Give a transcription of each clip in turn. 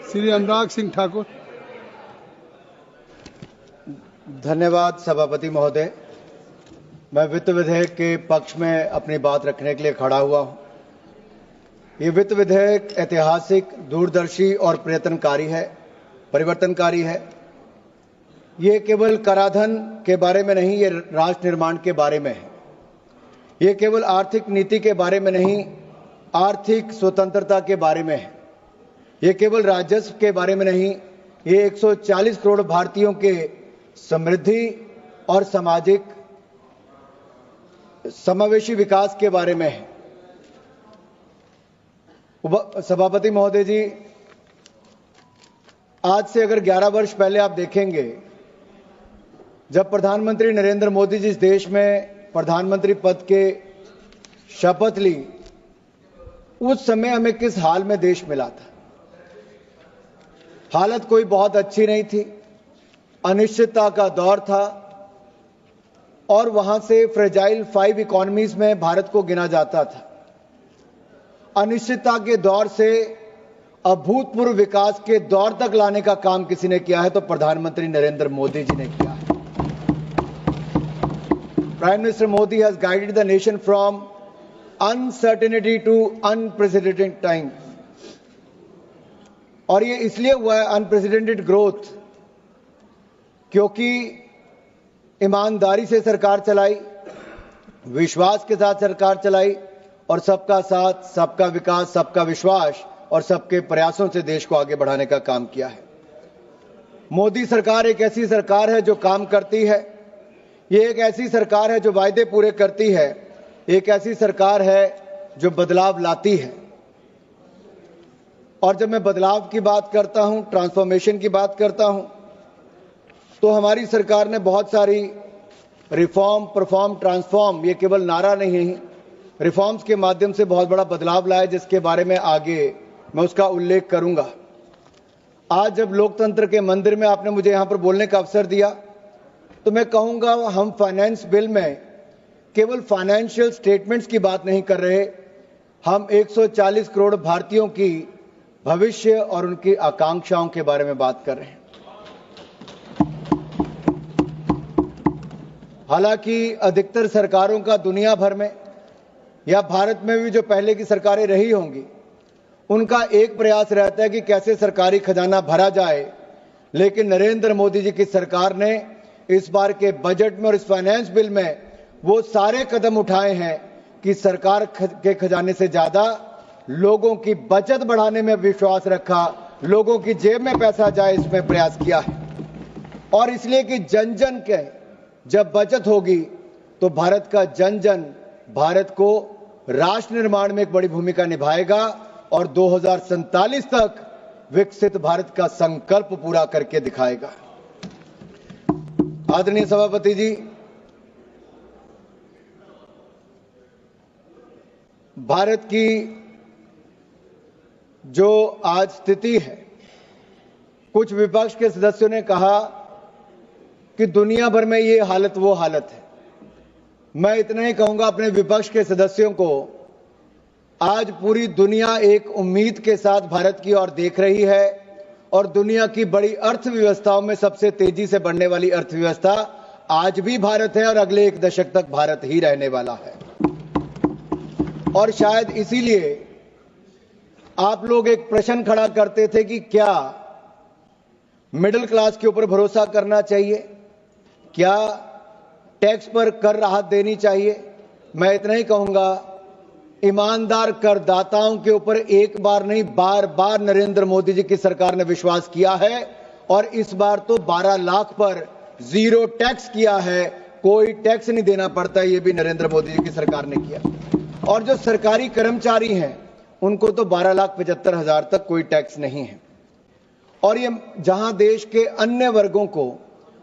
श्री अनुराग सिंह ठाकुर। धन्यवाद सभापति महोदय। मैं वित्त विधेयक के पक्ष में अपनी बात रखने के लिए खड़ा हुआ हूं। ये वित्त विधेयक ऐतिहासिक, दूरदर्शी और परिवर्तनकारी है। ये केवल कराधान के बारे में नहीं, ये राष्ट्र निर्माण के बारे में है। ये केवल आर्थिक नीति के बारे में नहीं, आर्थिक स्वतंत्रता के बारे में है। ये केवल राजस्व के बारे में नहीं, ये 140 करोड़ भारतीयों के समृद्धि और सामाजिक समावेशी विकास के बारे में है। सभापति महोदय जी, आज से अगर 11 वर्ष पहले आप देखेंगे, जब प्रधानमंत्री नरेंद्र मोदी जी इस देश में प्रधानमंत्री पद के शपथ ली, उस समय हमें किस हाल में देश मिला था। हालत कोई बहुत अच्छी नहीं थी, अनिश्चितता का दौर था और वहां से फ्रेजाइल 5 इकोनॉमीज में भारत को गिना जाता था। अनिश्चितता के दौर से अभूतपूर्व विकास के दौर तक लाने का काम किसी ने किया है तो प्रधानमंत्री नरेंद्र मोदी जी ने किया है। Prime minister Modi has guided the nation from uncertainty to unprecedented times. और ये इसलिए हुआ है अनप्रेसिडेंटेड ग्रोथ, क्योंकि ईमानदारी से सरकार चलाई, विश्वास के साथ सरकार चलाई और सबका साथ, सबका विकास, सबका विश्वास और सबके प्रयासों से देश को आगे बढ़ाने का काम किया है। मोदी सरकार एक ऐसी सरकार है जो काम करती है। ये एक ऐसी सरकार है जो वायदे पूरे करती है। एक ऐसी सरकार है जो बदलाव लाती है। और जब मैं बदलाव की बात करता हूं, ट्रांसफॉर्मेशन की बात करता हूं, तो हमारी सरकार ने बहुत सारी रिफॉर्म, परफॉर्म, ट्रांसफॉर्म, ये केवल नारा नहीं है, रिफॉर्म्स के माध्यम से बहुत बड़ा बदलाव लाया, जिसके बारे में आगे मैं उसका उल्लेख करूंगा। आज जब लोकतंत्र के मंदिर में आपने मुझे यहां पर बोलने का अवसर दिया, तो मैं कहूंगा हम फाइनेंस बिल में केवल फाइनेंशियल स्टेटमेंट्स की बात नहीं कर रहे, हम 140 करोड़ भारतीयों की भविष्य और उनकी आकांक्षाओं के बारे में बात कर रहे हैं। हालांकि अधिकतर सरकारों का दुनिया भर में या भारत में भी जो पहले की सरकारें रही होंगी, उनका एक प्रयास रहता है कि कैसे सरकारी खजाना भरा जाए। लेकिन नरेंद्र मोदी जी की सरकार ने इस बार के बजट में और इस फाइनेंस बिल में वो सारे कदम उठाए हैं कि सरकार के खजाने से ज्यादा लोगों की बचत बढ़ाने में विश्वास रखा, लोगों की जेब में पैसा जाए, इसमें प्रयास किया है। और इसलिए कि जन जन के जब बचत होगी तो भारत का जन जन भारत को राष्ट्र निर्माण में एक बड़ी भूमिका निभाएगा और 2047 तक विकसित भारत का संकल्प पूरा करके दिखाएगा। आदरणीय सभापति जी, भारत की जो आज स्थिति है, कुछ विपक्ष के सदस्यों ने कहा कि दुनिया भर में ये हालत वो हालत है। मैं इतना ही कहूंगा अपने विपक्ष के सदस्यों को, आज पूरी दुनिया एक उम्मीद के साथ भारत की ओर देख रही है और दुनिया की बड़ी अर्थव्यवस्थाओं में सबसे तेजी से बढ़ने वाली अर्थव्यवस्था आज भी भारत है और अगले 1 दशक तक भारत ही रहने वाला है। और शायद इसीलिए आप लोग एक प्रश्न खड़ा करते थे कि क्या मिडिल क्लास के ऊपर भरोसा करना चाहिए, क्या टैक्स पर कर राहत देनी चाहिए। मैं इतना ही कहूंगा, ईमानदार करदाताओं के ऊपर एक बार नहीं, बार बार नरेंद्र मोदी जी की सरकार ने विश्वास किया है और इस बार तो 12 लाख पर जीरो टैक्स किया है। कोई टैक्स नहीं देना पड़ता, ये भी नरेंद्र मोदी जी की सरकार ने किया। और जो सरकारी कर्मचारी हैं उनको तो 12,75,000 तक कोई टैक्स नहीं है। और ये जहां देश के अन्य वर्गों को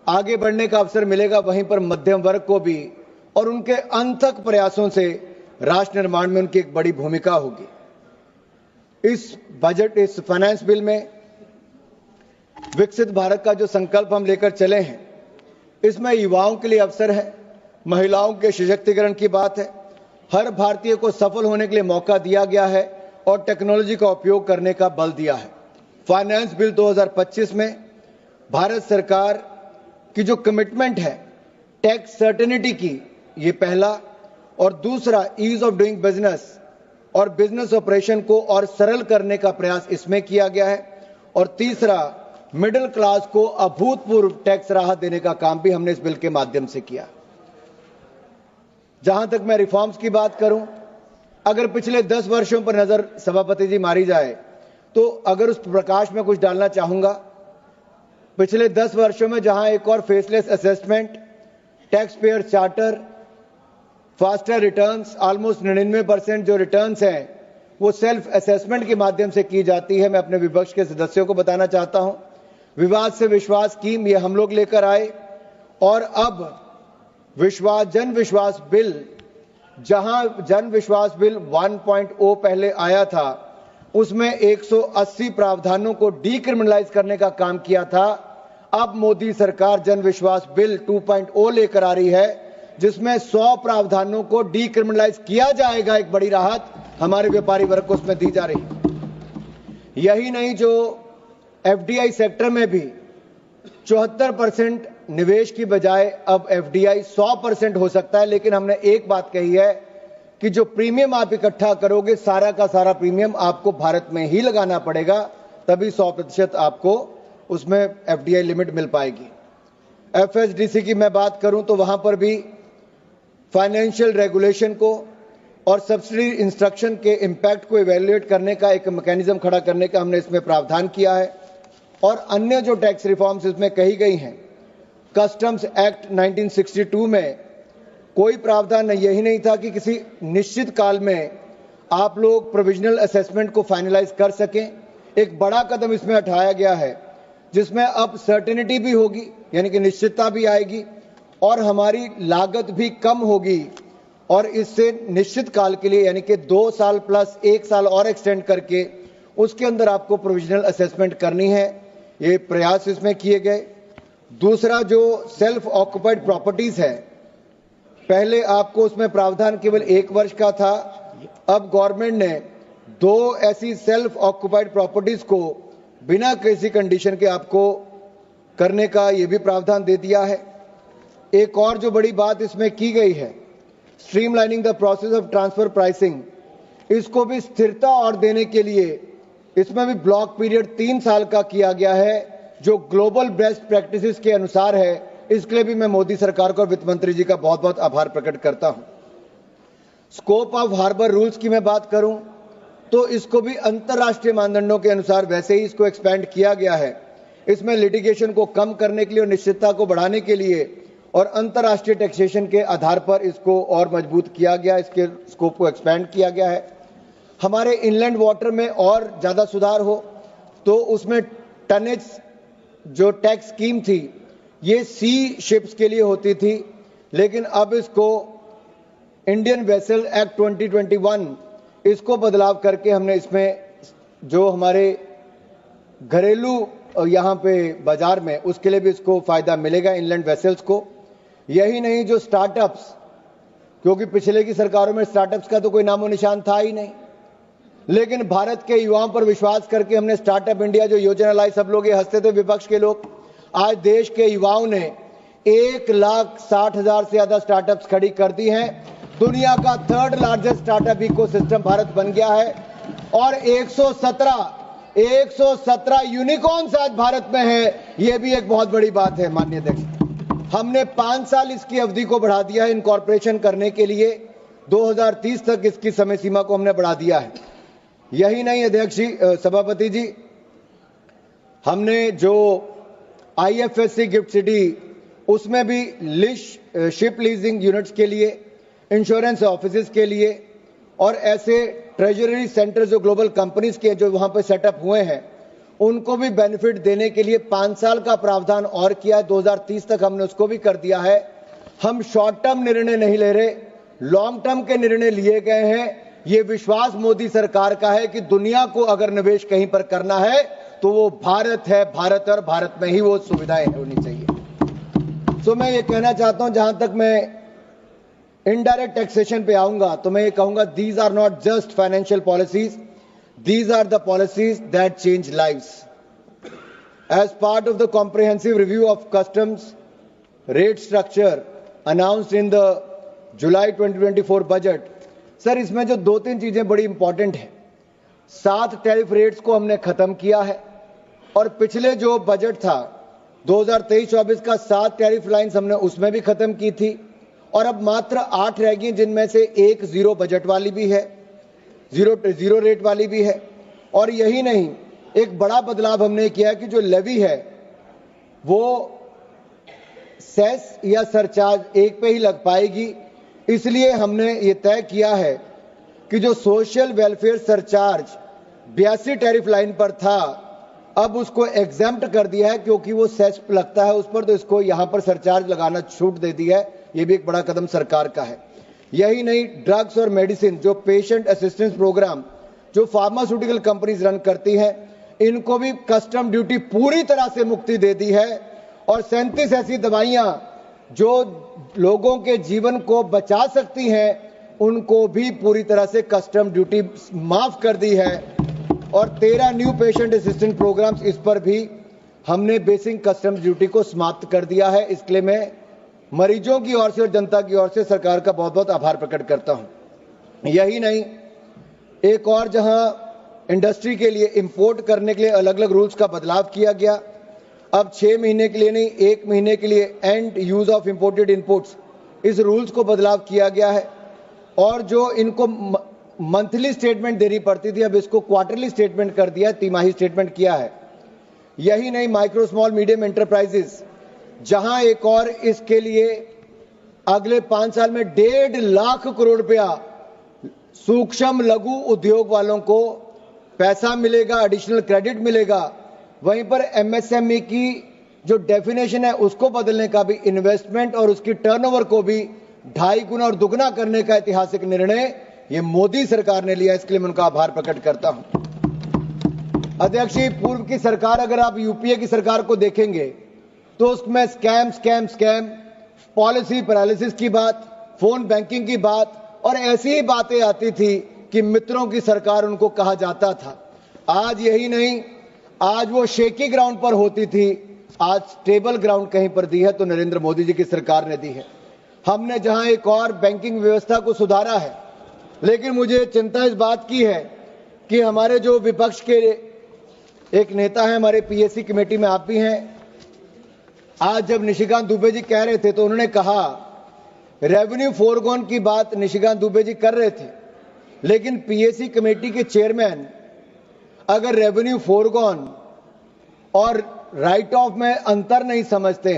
आगे बढ़ने का अवसर मिलेगा, वहीं पर मध्यम वर्ग को भी और उनके अनथक प्रयासों से राष्ट्र निर्माण में उनकी एक बड़ी भूमिका होगी। इस बजट, इस फाइनेंस बिल में विकसित भारत का जो संकल्प हम लेकर चले हैं, इसमें युवाओं के लिए अवसर है, महिलाओं के सशक्तिकरण की बात है, हर भारतीय को सफल होने के लिए मौका दिया गया है और टेक्नोलॉजी का उपयोग करने का बल दिया है। फाइनेंस बिल 2025 में भारत सरकार की जो कमिटमेंट है टैक्स सर्टेनिटी की, ये पहला, और दूसरा ईज ऑफ डूइंग बिजनेस और बिजनेस ऑपरेशन को और सरल करने का प्रयास इसमें किया गया है, और तीसरा मिडिल क्लास को अभूतपूर्व टैक्स राहत देने का काम भी हमने इस बिल के माध्यम से किया। जहां तक मैं रिफॉर्म्स की बात करूं, अगर पिछले 10 वर्षों पर नजर सभापति जी मारी जाए तो अगर उस प्रकाश में कुछ डालना चाहूंगा, पिछले 10 वर्षों में जहां एक और faceless assessment, tax payer charter, faster returns, almost 99% जो रिटर्न्स हैं वो सेल्फ असेसमेंट के माध्यम से की जाती है। मैं अपने विपक्ष के सदस्यों को बताना चाहता हूं, विवाद से विश्वास स्कीम ये हम लोग लेकर आए, और अब जन विश्वास बिल, जहां जन विश्वास बिल 1.0 पहले आया था, उसमें 180 प्रावधानों को डीक्रिमिनलाइज करने का काम किया था। अब मोदी सरकार जन विश्वास बिल 2.0 लेकर आ रही है, जिसमें 100 प्रावधानों को डीक्रिमिनलाइज किया जाएगा। एक बड़ी राहत हमारे व्यापारी वर्ग को उसमें दी जा रही है। यही नहीं, जो एफडीआई सेक्टर में भी 74% निवेश की बजाय अब एफडीआई 100% हो सकता है। लेकिन हमने एक बात कही है कि जो प्रीमियम आप इकट्ठा करोगे, सारा का सारा प्रीमियम आपको भारत में ही लगाना पड़ेगा, तभी 100% आपको उसमें एफडीआई लिमिट मिल पाएगी। एफएसडीसी की मैं बात करूं तो वहां पर भी फाइनेंशियल रेगुलेशन को और सब्सिडी इंस्ट्रक्शन के इंपैक्ट को इवैल्यूएट करने का एक मैकेनिज्म खड़ा करने का हमने इसमें प्रावधान किया है। और अन्य जो टैक्स रिफॉर्म्स इसमें कही गई हैं, कस्टम्स एक्ट 1962 में कोई प्रावधान यही नहीं था कि किसी निश्चित काल में आप लोग प्रोविजनल असेसमेंट को फाइनलाइज कर सकें। एक बड़ा कदम इसमें उठाया गया है, जिसमें अब सर्टेनिटी भी होगी, यानी कि निश्चितता भी आएगी, और हमारी लागत भी कम होगी। और इससे निश्चित काल के लिए, यानी कि 2 साल प्लस 1 साल और एक्सटेंड करके उसके अंदर आपको प्रोविजनल असेसमेंट करनी है। ये प्रयास इसमें किए गए। दूसरा, जो सेल्फ ऑक्युपाइड प्रॉपर्टीज है, पहले आपको उसमें प्रावधान केवल 1 वर्ष का था, अब गवर्नमेंट ने 2 ऐसी सेल्फ ऑक्युपाइड प्रॉपर्टीज को बिना किसी कंडीशन के आपको करने का ये भी प्रावधान दे दिया है। एक और जो बड़ी बात इसमें की गई है, streamlining the process of transfer pricing, इसको भी स्थिरता और देने के लिए इसमें भी ब्लॉक पीरियड 3 साल का किया गया है, जो ग्लोबल बेस्ट प्रैक्टिसेस के अनुसार है। इसके लिए भी मैं मोदी सरकार को और वित्त मंत्री जी का बहुत बहुत आभार प्रकट करता हूं। स्कोप ऑफ हार्बर रूल्स की मैं बात करूं तो इसको भी अंतर्राष्ट्रीय मानदंडों के अनुसार वैसे ही इसको एक्सपेंड किया गया है। इसमें लिटिगेशन को कम करने के लिए और निश्चितता को बढ़ाने के लिए और अंतर्राष्ट्रीय टैक्सेशन के आधार पर इसको और मजबूत किया गया, इसके स्कोप को एक्सपेंड किया गया है। हमारे इनलैंड वाटर में और ज्यादा सुधार हो तो उसमें टनेज जो टैक्स स्कीम थी, ये सी शिप्स के लिए होती थी, लेकिन अब इसको इंडियन वेसल एक्ट 2021 इसको बदलाव करके हमने इसमें जो हमारे घरेलू यहाँ पे बाजार में, उसके लिए भी इसको फायदा मिलेगा इनलैंड वेसल्स को। यही नहीं, जो स्टार्टअप्स, क्योंकि पिछले की सरकारों में स्टार्टअप्स का तो कोई नामो निशान था ही नहीं, लेकिन भारत के युवाओं पर विश्वास करके हमने स्टार्टअप इंडिया जो योजना लाई, सब लोग ये हंसते थे विपक्ष के लोग, आज देश के युवाओं ने 1,60,000 से ज्यादा स्टार्टअप्स खड़ी कर दी हैं। दुनिया का 3rd largest startup ecosystem Bharat बन गया है, और 117 यूनिकॉर्न्स आज भारत में है। यह भी एक बहुत बड़ी बात है माननीय अध्यक्ष। हमने 5 साल इसकी अवधि को बढ़ा दिया है इनकॉर्पोरेशन करने के लिए, 2030 तक इसकी समय सीमा को हमने बढ़ा दिया है। यही नहीं अध्यक्ष जी, सभापति जी, हमने जो आईएफएससी गिफ्ट सिटी, उसमें भी शिप लीजिंग यूनिट्स के लिए, इंश्योरेंस ऑफिसेज के लिए और ऐसे ट्रेजरी सेंटर जो ग्लोबल कंपनीज के जो वहां पर सेटअप हुए हैं, उनको भी बेनिफिट देने के लिए 5 साल का प्रावधान और किया है। 2030 तक हमने उसको भी कर दिया है। हम शॉर्ट टर्म निर्णय नहीं ले रहे, लॉन्ग टर्म के निर्णय लिए गए हैं। ये विश्वास मोदी सरकार का है कि दुनिया को अगर निवेश कहीं पर करना है तो वो भारत है, भारत और भारत में ही वो सुविधाएं होनी चाहिए। तो मैं ये कहना चाहता हूं, जहां तक मैं इनडायरेक्ट टैक्सेशन पे आऊंगा तो मैं ये कहूंगा, these are not just financial policies, these are the policies that change lives. as part of the comprehensive review of customs rate structure announced in the July 2024 budget, sir इसमें जो 2-3 चीजें बड़ी इंपॉर्टेंट है, 7 टैरिफ रेट्स को हमने खत्म किया है और पिछले जो बजट था 2023-24 का 7 टैरिफ लाइंस हमने उसमें भी खत्म की थी और अब मात्र 8 रह गई, जिनमें से एक जीरो बजट वाली भी है, जीरो रेट वाली भी है। और यही नहीं, एक बड़ा बदलाव हमने किया कि जो लेवी है वो सेस या सरचार्ज एक पे ही लग पाएगी। इसलिए हमने ये तय किया है कि जो social welfare surcharge 82 tariff line पर था, अब उसको एग्जेम्प्ट कर दिया है क्योंकि वो सेस लगता है उस पर, तो इसको यहां पर सरचार्ज लगाना छूट दे दी है। ये भी एक बड़ा कदम सरकार का है। यही नहीं, ड्रग्स और मेडिसिन जो पेशेंट असिस्टेंस प्रोग्राम जो फार्मास्यूटिकल कंपनीज रन करती हैं, इनको भी कस्टम ड्यूटी पूरी तरह से मुक्ति दे दी है और 37 ऐसी दवाइयां जो लोगों के जीवन को बचा सकती हैं, उनको भी पूरी तरह से कस्टम ड्यूटी माफ कर दी है। और 13 न्यू पेशेंट असिस्टेंट प्रोग्राम्स, इस पर भी हमने बेसिक कस्टम ड्यूटी को समाप्त कर दिया है। इसके लिए मैं मरीजों की ओर से और जनता की ओर से सरकार का बहुत बहुत आभार प्रकट करता हूं। यही नहीं, एक और जहां इंडस्ट्री के लिए इंपोर्ट करने के लिए अलग अलग रूल्स का बदलाव किया गया, अब 6 महीने के लिए नहीं, 1 महीने के लिए and use of imported inputs, इस रूल्स को बदलाव किया गया है। और जो इनको मंथली स्टेटमेंट देनी पड़ती थी, अब इसको क्वार्टरली स्टेटमेंट कर दिया है, तिमाही स्टेटमेंट किया है। यही नहीं, माइक्रो स्मॉल मीडियम एंटरप्राइजेस, जहां एक और इसके लिए अगले 5 साल में 1.5 लाख करोड़ रुपया सूक्ष्म लघु उद्योग वालों को पैसा मिलेगा, एडिशनल क्रेडिट मिलेगा। वहीं पर एमएसएमई की जो डेफिनेशन है उसको बदलने का भी, इन्वेस्टमेंट और उसकी टर्नओवर को भी 2.5 गुना और दुगना करने का ऐतिहासिक निर्णय ये मोदी सरकार ने लिया। इसके लिए मैं उनका आभार प्रकट करता हूं। अध्यक्ष जी, पूर्व की सरकार, अगर आप यूपीए की सरकार को देखेंगे तो उसमें स्कैम, पॉलिसी पैरालिसिस की बात, फोन बैंकिंग की बात और ऐसी ही बातें आती थी कि मित्रों की सरकार उनको कहा जाता था। आज यही नहीं, आज वो शेकी ग्राउंड पर होती थी, आज स्टेबल ग्राउंड कहीं पर दी है तो नरेंद्र मोदी जी की सरकार ने दी है। हमने जहां एक और बैंकिंग व्यवस्था को सुधारा है, लेकिन मुझे चिंता इस बात की है कि हमारे जो विपक्ष के एक नेता हैं, हमारे पीएससी कमेटी में आप भी हैं, आज जब निशिकांत दुबे जी कह रहे थे तो उन्होंने कहा रेवेन्यू फोरगॉन की बात निशिकांत दुबे जी कर रहे थे, लेकिन पीएससी कमेटी के चेयरमैन अगर रेवेन्यू फोरगॉन और राइट ऑफ में अंतर नहीं समझते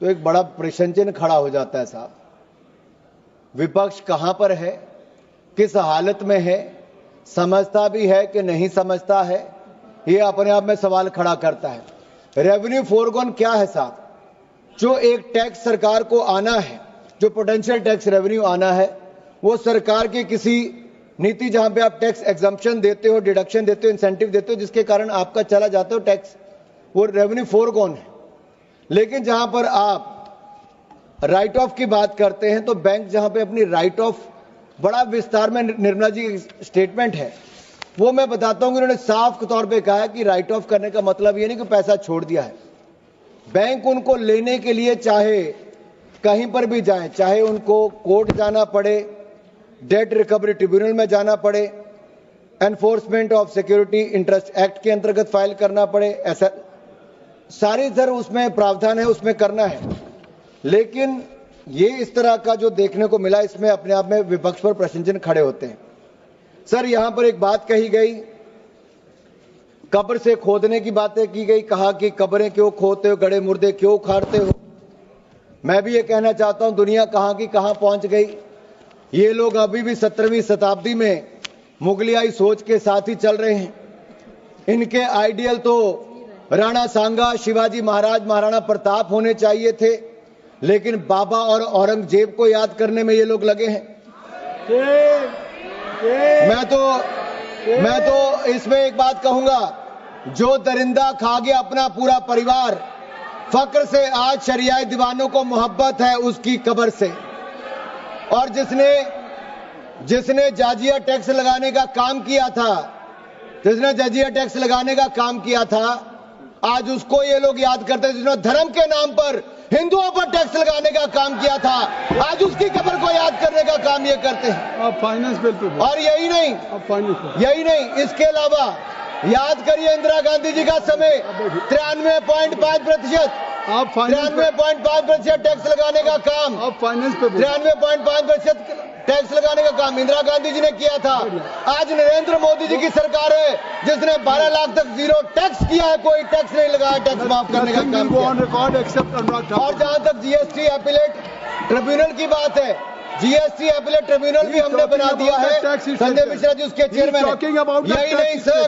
तो एक बड़ा प्रश्न चिन्ह खड़ा हो जाता है। साहब, विपक्ष कहां पर है, किस हालत में है, समझता भी है कि नहीं समझता है, ये अपने आप में सवाल खड़ा करता है। रेवेन्यू फोरगॉन क्या है साहब? जो एक टैक्स सरकार को आना है, जो पोटेंशियल टैक्स रेवेन्यू आना है, वो सरकार की किसी नीति जहां पे आप टैक्स एग्जम्पशन देते हो, डिडक्शन देते हो, इंसेंटिव देते हो, जिसके कारण आपका चला जाता हो टैक्स, वो रेवेन्यू फोरगॉन है। लेकिन जहां पर आप राइट ऑफ की बात करते हैं तो बैंक जहां पे अपनी राइट ऑफ, बड़ा विस्तार में निर्मला जी स्टेटमेंट है, वो मैं बताता हूं कि उन्होंने साफ तौर पे कहा है कि राइट ऑफ करने का मतलब ये नहीं कि पैसा छोड़ दिया है। बैंक उनको लेने के लिए चाहे कहीं पर भी जाए, चाहे उनको कोर्ट जाना पड़े, डेट रिकवरी ट्रिब्यूनल में जाना पड़े, enforcement of security interest act के अंतर्गत फाइल करना पड़े, ऐसा सारी तरह उसमें प्रावधान है, उसमें करना है। लेकिन ये इस तरह का जो देखने को मिला, इसमें अपने आप में विपक्ष पर प्रश्न चिन्ह खड़े होते हैं। सर, यहां पर एक बात कही गई, कब्र से खोदने की बातें की गई, कहा कि कब्रें क्यों खोदते हो, गड़े मुर्दे क्यों उखाड़ते हो। मैं भी ये कहना चाहता हूं, दुनिया कहां की कहां पहुंच गई। ये लोग अभी भी 17वीं शताब्दी में मुगलियाई सोच के साथ ही चल रहे हैं। इनके आइडियल तो राणा सांगा, शिवाजी महाराज, महाराणा प्रताप होने चाहिए थे, लेकिन बाबा और औरंगजेब को याद करने में ये लोग लगे हैं। मैं तो इसमें एक बात कहूंगा, जो दरिंदा खा गया अपना पूरा परिवार, फक्र से आज शरियाए दीवानों को मोहब्बत है उसकी कब्र से। और जिसने जाजिया टैक्स लगाने का काम किया था, जिसने जजिया टैक्स लगाने का काम किया था, आज उसको ये लोग याद करते हैं जिसने धर्म के नाम पर हिंदुओं पर टैक्स लगाने का काम किया था, आज उसकी कब्र को याद करने का काम ये करते हैं। आप फाइनेंस बिल पे और यही नहीं, इसके अलावा याद करिए इंदिरा गांधी जी का समय 93.5% 93.5% टैक्स लगाने का काम, आप फाइनेंस पे 93.5% टैक्स लगाने का काम इंदिरा गांधी जी ने किया था। आज नरेंद्र मोदी जी की सरकार है जिसने 12 लाख तक जीरो टैक्स किया है, कोई टैक्स नहीं लगाया, टैक्स माफ करने का काम किया। और जहां तक जीएसटी अपीलेट ट्रिब्यूनल की बात है, जीएसटी अपीलेट ट्रिब्यूनल भी हमने बना दिया है, संजय मिश्रा जी उसके चेयरमैन हैं। यही नहीं सर,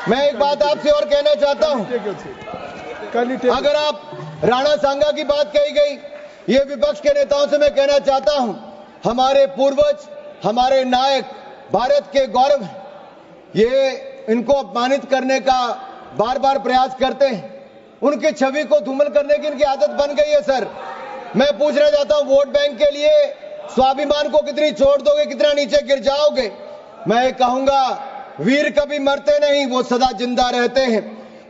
मैं एक बात आपसे और कहना चाहता हूं, अगर आप राणा सांगा की बात कही गई, ये विपक्ष के नेताओं से मैं कहना चाहता हूं, हमारे पूर्वज, हमारे नायक भारत के गौरव, ये इनको अपमानित करने का बार बार प्रयास करते हैं, उनकी छवि को धूमिल करने की इनकी आदत बन गई है। सर मैं पूछना चाहता हूं, वोट बैंक के लिए स्वाभिमान को कितनी छोड़ दोगे, कितना नीचे गिर जाओगे? मैं कहूंगा वीर कभी मरते नहीं, वो सदा जिंदा रहते हैं,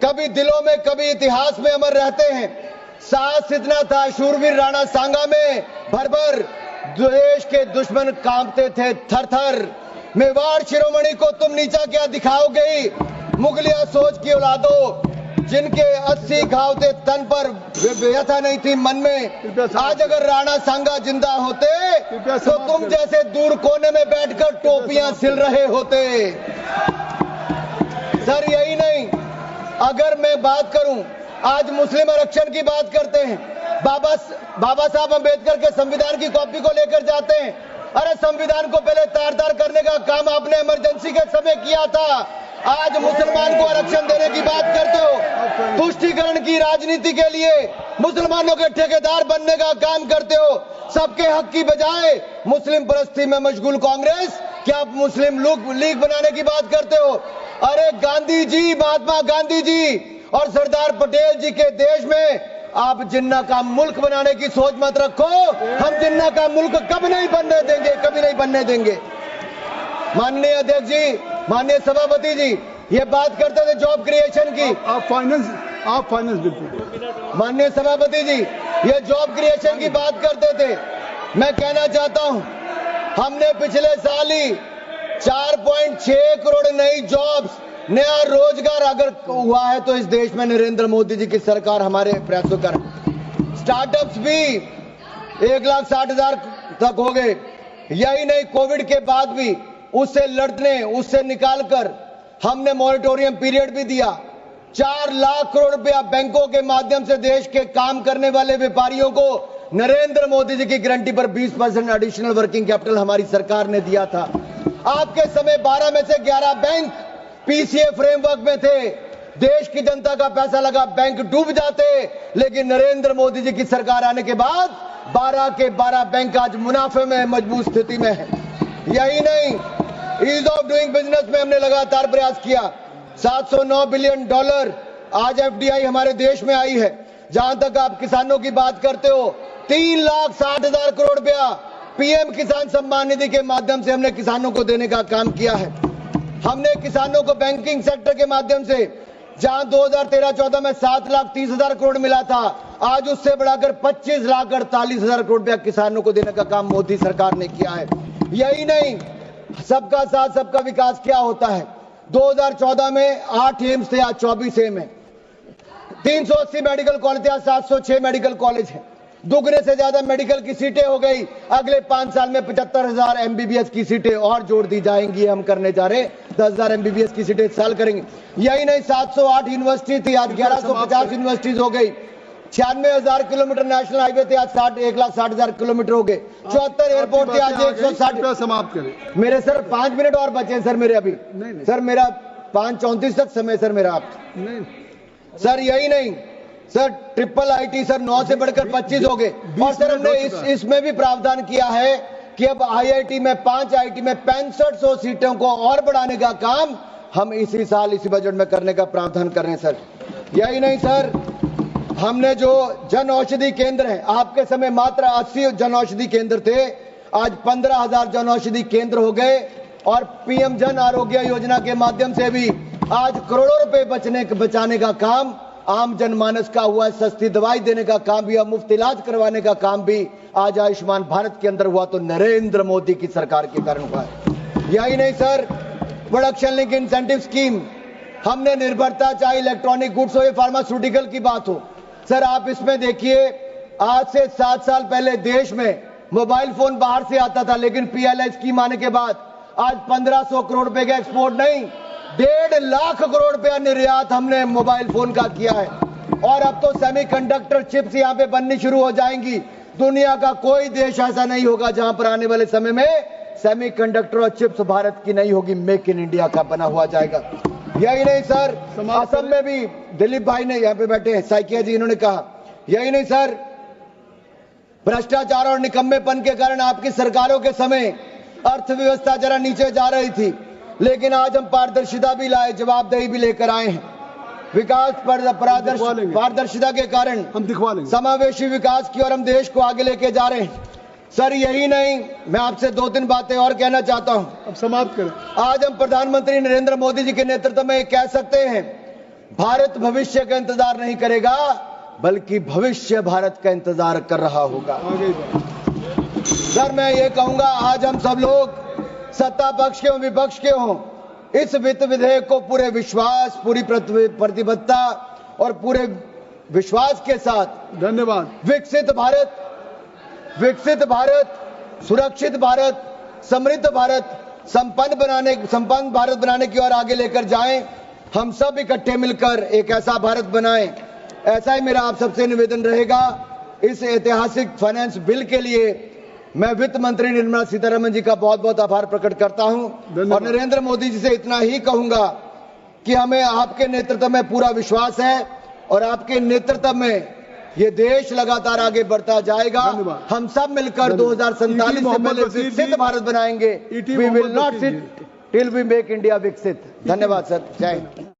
कभी दिलों में कभी इतिहास में अमर रहते हैं। साहस इतना था शूरवीर राणा सांगा में, भर भर देश के दुश्मन कांपते थे थर थर। मेवाड़ शिरोमणि को तुम नीचा क्या दिखाओगे? मुगलिया सोच की औलादो, जिनके 80 घाव थे तन पर, व्यथा नहीं थी मन में। आज अगर राणा सांगा जिंदा होते तो तुम जैसे दूर कोने में बैठकर टोपियां सिल रहे होते। सर यही नहीं, अगर मैं बात करूं, आज मुस्लिम आरक्षण की बात करते हैं, बाबा साहब अंबेडकर के संविधान की कॉपी को लेकर जाते हैं। अरे संविधान को पहले तार तार करने का काम आपने इमरजेंसी के समय किया था, आज मुसलमान को आरक्षण देने की बात करते हो। तुष्टीकरण की राजनीति के लिए मुसलमानों के ठेकेदार बनने का काम करते हो। सबके हक की बजाय मुस्लिम परस्ती में मशगूल कांग्रेस, क्या आप मुस्लिम लीग बनाने की बात करते हो? अरे गांधी जी, महात्मा गांधी जी और सरदार पटेल जी के देश में आप जिन्ना का मुल्क बनाने की सोच मत रखो। हम जिन्ना का मुल्क कभी नहीं बनने देंगे, कभी नहीं बनने देंगे। माननीय अध्यक्ष जी, माननीय सभापति जी, ये बात करते थे जॉब क्रिएशन की। आप फाइनेंस बिल्कुल। माननीय सभापति जी, ये जॉब क्रिएशन की बात करते थे। मैं कहना चाहता हूं, हमने पिछले साल ही 4.6 करोड़ नई जॉब्स, नया रोजगार अगर हुआ है तो इस देश में नरेंद्र मोदी जी की सरकार हमारे प्रयासों कर। स्टार्टअप्स भी 1,60,000 तक हो गए। यही नहीं, कोविड के बाद भी उससे लड़ने, उससे निकालकर हमने मॉरिटोरियम पीरियड भी दिया। 4 लाख करोड़ रुपया बैंकों के माध्यम से देश के काम करने वाले व्यापारियों को नरेंद्र मोदी जी की गारंटी पर 20% एडिशनल वर्किंग कैपिटल हमारी सरकार ने दिया था। आपके समय 12 में से 11 बैंक पीसीए फ्रेमवर्क में थे। देश की जनता का पैसा लगा, बैंक डूब जाते, लेकिन नरेंद्र मोदी जी की सरकार आने के बाद 12 के 12 बैंक आज मुनाफे में, मजबूत स्थिति में है। यही नहीं, ईज ऑफ डूइंग बिजनेस में हमने लगातार प्रयास किया। $709 बिलियन आज एफडीआई हमारे देश में आई है। जहां तक आप किसानों की बात करते हो, 3,60,000 करोड़ रुपया पीएम किसान सम्मान निधि के माध्यम से हमने किसानों को देने का काम किया है। हमने किसानों को बैंकिंग सेक्टर के माध्यम से, जहां 2013-14 में 7,30,000 करोड़ मिला था, आज उससे बढ़ाकर 25,48,000 करोड़ रुपया किसानों को देने का काम मोदी सरकार ने किया है। यही नहीं, सबका साथ सबका विकास क्या होता है। 2014 में 8 एम्स थे, आज 24 एम्स है। 380 मेडिकल कॉलेज थे, आज 706 मेडिकल कॉलेज है। दुगने से ज्यादा मेडिकल की सीटें हो गई। अगले 5 साल में 75,000 एमबीबीएस की सीटें और जोड़ दी जाएंगी। हम करने जा रहे 10,000 एमबीबीएस की सीटें इस साल करेंगे। यही नहीं, 708 यूनिवर्सिटी थी, आज 1150 यूनिवर्सिटीज हो गई। 96,000 किलोमीटर नेशनल हाईवे थे, आज 1,60,000 किलोमीटर हो गए। 74 एयरपोर्ट थे, आज 160। समाप्त करें मेरे सर 5 मिनट और बचे सर मेरे अभी। नहीं। सर मेरा 5:34 तक समय सर मेरा। आप नहीं सर, यही नहीं सर, ट्रिपल आईटी सर 9 से बढ़कर 25 हो गए। और सर हमने इसमें भी प्रावधान किया है कि अब आईआईटी में 5 आईटी में 6500 सीटों को और बढ़ाने का काम हम इसी साल इसी बजट में करने का प्रावधान कर रहे हैं सर। यही नहीं सर, हमने जो जन औषधि केंद्र है, आपके समय मात्र 80 जन औषधि केंद्र थे, आज 15,000 जन औषधि केंद्र हो गए। और पीएम जन आरोग्य योजना के माध्यम से भी आज करोड़ों रुपए बचाने का काम आम जनमानस का हुआ है। सस्ती दवाई देने का काम भी, मुफ्त इलाज करवाने का काम भी आज आयुष्मान भारत के अंदर हुआ तो नरेंद्र मोदी की सरकार के कारण हुआ है। यही नहीं sir, production link incentive scheme हमने निर्भरता, चाहे इलेक्ट्रॉनिक गुड्स हो या फार्मास्यूटिकल की बात हो। सर आप इसमें देखिए, आज से 7 साल पहले देश में मोबाइल फोन बाहर से आता था, लेकिन पीएलआई स्कीम आने के बाद आज 1500 करोड़ रुपए का एक्सपोर्ट नहीं, 1.5 लाख करोड़ रुपया निर्यात हमने मोबाइल फोन का किया है। और अब तो सेमीकंडक्टर चिप्स यहां पे बननी शुरू हो जाएंगी। दुनिया का कोई देश ऐसा नहीं होगा जहां पर आने वाले समय में सेमीकंडक्टर और चिप्स भारत की नहीं होगी, मेक इन इंडिया का बना हुआ जाएगा। यही नहीं सर, असम में भी दिलीप भाई ने, यहाँ पे बैठे हैं साइकिया जी, इन्होंने कहा यही नहीं सर, भ्रष्टाचार और निकम्मेपन के कारण आपकी सरकारों के समय अर्थव्यवस्था जरा नीचे जा रही थी, लेकिन आज हम पारदर्शिता भी लाए, जवाबदेही भी लेकर आए हैं। विकास पारदर्शिता के कारण हम दिखवा लेंगे समावेशी विकास की ओर हम देश को आगे लेके जा रहे हैं। सर यही नहीं, मैं आपसे 2-3 बातें और कहना चाहता हूं। अब समाप्त करें। आज हम प्रधानमंत्री नरेंद्र मोदी जी के नेतृत्व में कह सकते हैं, भारत भविष्य का इंतजार नहीं करेगा, बल्कि भविष्य भारत का इंतजार कर रहा होगा। सर मैं ये कहूंगा, आज हम सब लोग सत्ता पक्ष के हों विपक्ष के हों, इस वित्त विधेयक को पूरे विश्वास, पूरी प्रतिबद्धता और पूरे विश्वास के साथ, धन्यवाद, विकसित भारत, सुरक्षित भारत, समृद्ध भारत, संपन्न भारत बनाने की ओर आगे लेकर जाएं। हम सब इकट्ठे मिलकर एक ऐसा भारत बनाएं। ऐसा ही मेरा आप सबसे निवेदन रहेगा। इस ऐतिहासिक फाइनेंस बिल के लिए मैं वित्त मंत्री निर्मला सीतारमण जी का बहुत बहुत आभार प्रकट करता हूं और नरेंद्र मोदी जी से इतना ही कहूंगा कि हमें आपके नेतृत्व में पूरा विश्वास है और आपके नेतृत्व में ये देश लगातार आगे बढ़ता जाएगा। हम सब मिलकर 2047 से पहले विकसित भारत बनाएंगे। We will not sit till we make India विकसित। धन्यवाद सर, जय हिंद।